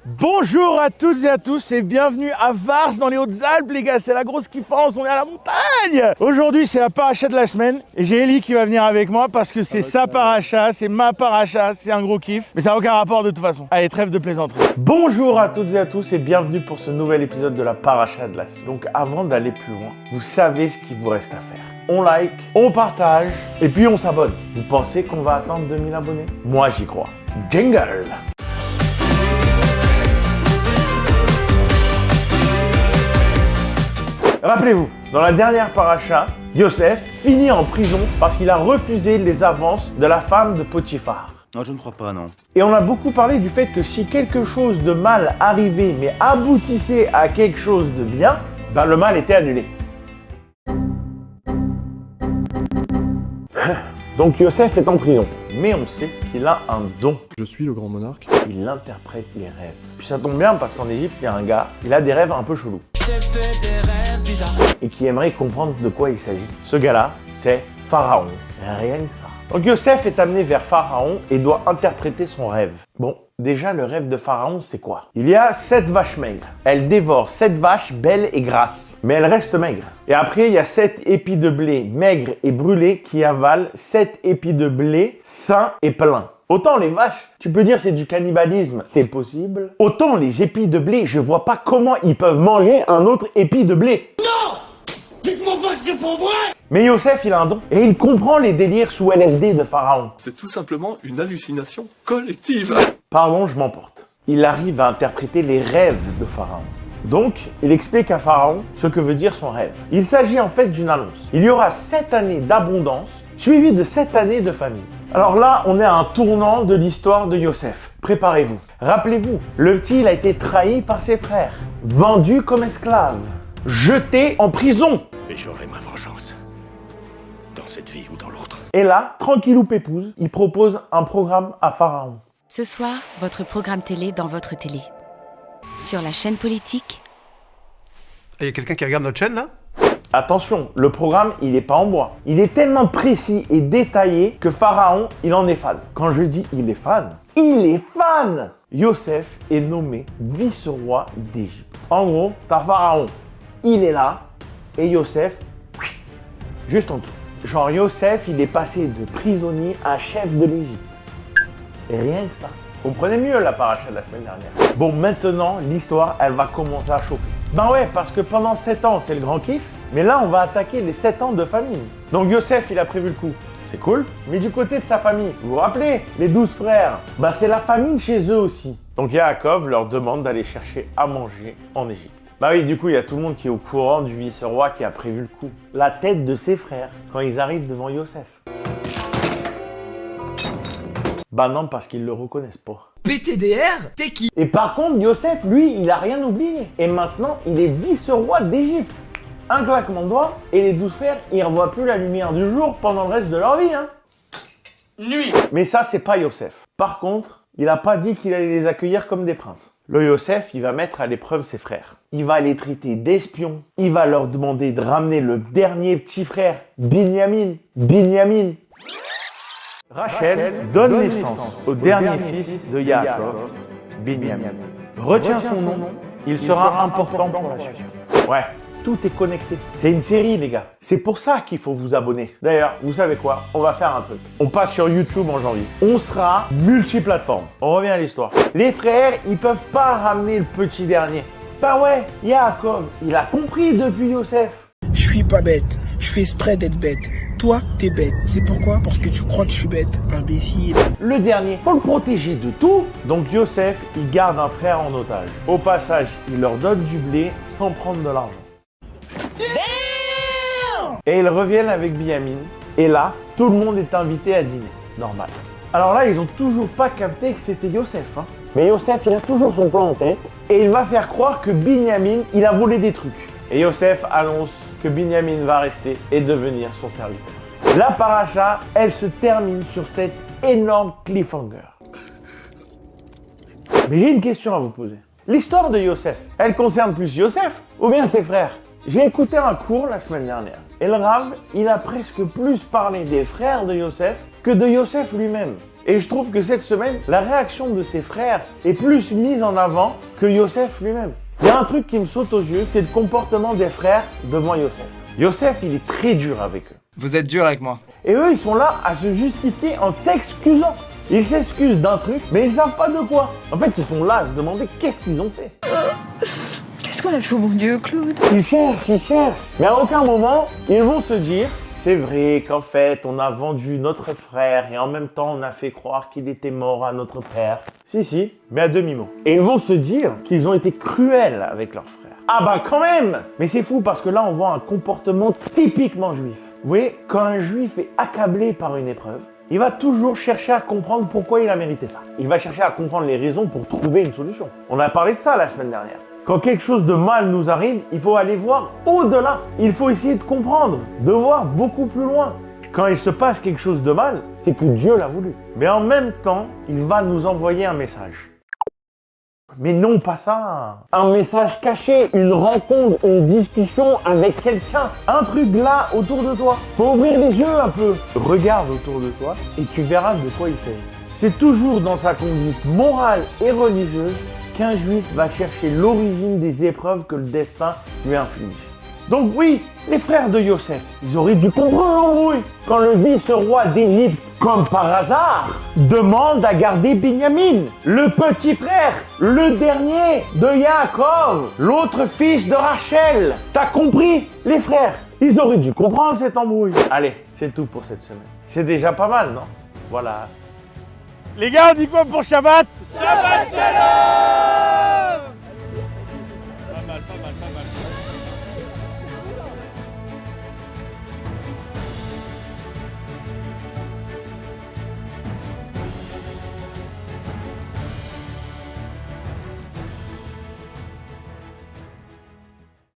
Bonjour à toutes et à tous et bienvenue à Vars dans les Hautes-Alpes les gars, c'est la grosse kiffance, on est à la montagne. Aujourd'hui c'est la paracha de la semaine et j'ai Ellie qui va venir avec moi parce que c'est sa paracha, c'est ma paracha, c'est un gros kiff. Mais ça n'a aucun rapport de toute façon. Allez, trêve de plaisanterie. Bonjour à toutes et à tous et bienvenue pour ce nouvel épisode de la paracha de la semaine. Donc avant d'aller plus loin, vous savez ce qu'il vous reste à faire. On like, on partage et puis on s'abonne. Vous pensez qu'on va atteindre 2000 abonnés? Moi j'y crois. Jingle! Rappelez-vous, dans la dernière paracha, Yosef finit en prison parce qu'il a refusé les avances de la femme de Potiphar. Non, je ne crois pas, non. Et on a beaucoup parlé du fait que si quelque chose de mal arrivait mais aboutissait à quelque chose de bien, ben le mal était annulé. Donc Yosef est en prison, mais on sait qu'il a un don. Je suis le grand monarque. Il interprète les rêves. Puis ça tombe bien parce qu'en Égypte, il y a un gars, il a des rêves un peu chelous. Et qui aimerait comprendre de quoi il s'agit. Ce gars-là, c'est Pharaon. Rien que ça. Donc Yosef est amené vers Pharaon et doit interpréter son rêve. Bon, déjà le rêve de Pharaon, c'est quoi? Il y a 7 vaches maigres. Elles dévorent 7 vaches belles et grasses. Mais elles restent maigres. Et après, il y a 7 épis de blé maigres et brûlés qui avalent 7 épis de blé sains et pleins. Autant les vaches, tu peux dire c'est du cannibalisme, c'est possible. Autant les épis de blé, je vois pas comment ils peuvent manger un autre épi de blé. Non! Dites-moi pas que c'est pas vrai! Mais Yosef, il a un don. Et il comprend les délires sous LSD de Pharaon. C'est tout simplement une hallucination collective. Pardon, je m'emporte. Il arrive à interpréter les rêves de Pharaon. Donc, il explique à Pharaon ce que veut dire son rêve. Il s'agit en fait d'une annonce. Il y aura 7 années d'abondance, suivies de 7 années de famine. Alors là, on est à un tournant de l'histoire de Yosef. Préparez-vous. Rappelez-vous, le petit, il a été trahi par ses frères, vendu comme esclave, jeté en prison. Et j'aurai ma vengeance. Dans cette vie ou dans l'autre. Et là, tranquillou pépouze, il propose un programme à Pharaon. Ce soir, votre programme télé dans votre télé. Sur la chaîne politique. Il y a quelqu'un qui regarde notre chaîne là? Attention, le programme, il n'est pas en bois. Il est tellement précis et détaillé que Pharaon, il en est fan. Quand je dis il est fan, il est fan! Yosef est nommé vice-roi d'Égypte. En gros, t'as Pharaon, il est là, et Yosef, juste en dessous. Genre Yosef, il est passé de prisonnier à chef de l'Égypte. Et rien que ça. Comprenez mieux la paracha de la semaine dernière. Bon, maintenant, l'histoire, elle va commencer à chauffer. Ben ouais, parce que pendant 7 ans, c'est le grand kiff. Mais là, on va attaquer les 7 ans de famine. Donc Yosef, il a prévu le coup. C'est cool. Mais du côté de sa famille, vous vous rappelez, les 12 frères, ben c'est la famine chez eux aussi. Donc Yaakov leur demande d'aller chercher à manger en Égypte. Bah oui, du coup, il y a tout le monde qui est au courant du vice-roi qui a prévu le coup. La tête de ses frères, quand ils arrivent devant Yosef. Bah non, parce qu'ils le reconnaissent pas. PTDR, t'es qui? Et par contre, Yosef, lui, il a rien oublié. Et maintenant, il est vice-roi d'Égypte. Un claquement de doigts, et les 12 frères, ils ne revoient plus la lumière du jour pendant le reste de leur vie, hein. Nuit! Mais ça, c'est pas Yosef. Par contre, il a pas dit qu'il allait les accueillir comme des princes. Le Yosef, il va mettre à l'épreuve ses frères. Il va les traiter d'espions. Il va leur demander de ramener le dernier petit frère, Binyamin. Rachel donne naissance au dernier fils de Yaakov, Binyamin. Retiens son nom, il sera important pour la suite. Ouais, tout est connecté. C'est une série, les gars. C'est pour ça qu'il faut vous abonner. D'ailleurs, vous savez quoi? On va faire un truc. On passe sur YouTube en janvier. On sera multiplateforme. On revient à l'histoire. Les frères, ils peuvent pas ramener le petit dernier. Bah ouais, Yaakov, il a compris depuis Yosef. Je suis pas bête, je fais exprès d'être bête. Toi, t'es bête. C'est pourquoi? Parce que tu crois que je suis bête, imbécile. Le dernier, faut le protéger de tout. Donc Yosef, il garde un frère en otage. Au passage, il leur donne du blé sans prendre de l'argent. Et ils reviennent avec Binyamin. Et là, tout le monde est invité à dîner. Normal. Alors là, ils ont toujours pas capté que c'était Yosef, hein. Mais Yosef, il a toujours son plan en tête. Et il va faire croire que Binyamin, il a volé des trucs. Et Yosef annonce que Binyamin va rester et devenir son serviteur. La paracha, elle se termine sur cet énorme cliffhanger. Mais j'ai une question à vous poser. L'histoire de Yosef, elle concerne plus Yosef ou bien ses frères? J'ai écouté un cours la semaine dernière. Et le Rav, il a presque plus parlé des frères de Yosef que de Yosef lui-même. Et je trouve que cette semaine, la réaction de ses frères est plus mise en avant que Yosef lui-même. Il y a un truc qui me saute aux yeux, c'est le comportement des frères devant Yosef. Yosef, il est très dur avec eux. Vous êtes dur avec moi. Et eux, ils sont là à se justifier en s'excusant. Ils s'excusent d'un truc, mais ils savent pas de quoi. En fait, ils sont là à se demander qu'est-ce qu'ils ont fait. Qu'est-ce qu'on a fait au bon Dieu, Claude? Ils cherchent. Mais à aucun moment, ils vont se dire c'est vrai qu'en fait, on a vendu notre frère et en même temps, on a fait croire qu'il était mort à notre père. Si, mais à demi-mot. Et ils vont se dire qu'ils ont été cruels avec leur frère. Ah bah quand même! Mais c'est fou parce que là, on voit un comportement typiquement juif. Vous voyez, quand un juif est accablé par une épreuve, il va toujours chercher à comprendre pourquoi il a mérité ça. Il va chercher à comprendre les raisons pour trouver une solution. On a parlé de ça la semaine dernière. Quand quelque chose de mal nous arrive, il faut aller voir au-delà. Il faut essayer de comprendre, de voir beaucoup plus loin. Quand il se passe quelque chose de mal, c'est que Dieu l'a voulu. Mais en même temps, il va nous envoyer un message. Mais non, pas ça. Un message caché, une rencontre, une discussion avec quelqu'un. Un truc là autour de toi. Faut ouvrir les yeux un peu. Regarde autour de toi et tu verras de quoi il s'agit. C'est toujours dans sa conduite morale et religieuse qu'un juif va chercher l'origine des épreuves que le destin lui inflige. Donc oui, les frères de Yosef, ils auraient dû comprendre l'embrouille. Quand le vice-roi d'Égypte, comme par hasard, demande à garder Binyamin, le petit frère, le dernier de Yaakov, l'autre fils de Rachel. T'as compris, les frères? Ils auraient dû comprendre cette embrouille. Allez, c'est tout pour cette semaine. C'est déjà pas mal, non? Voilà. Les gars, on dit quoi pour Shabbat? Shabbat Shalom!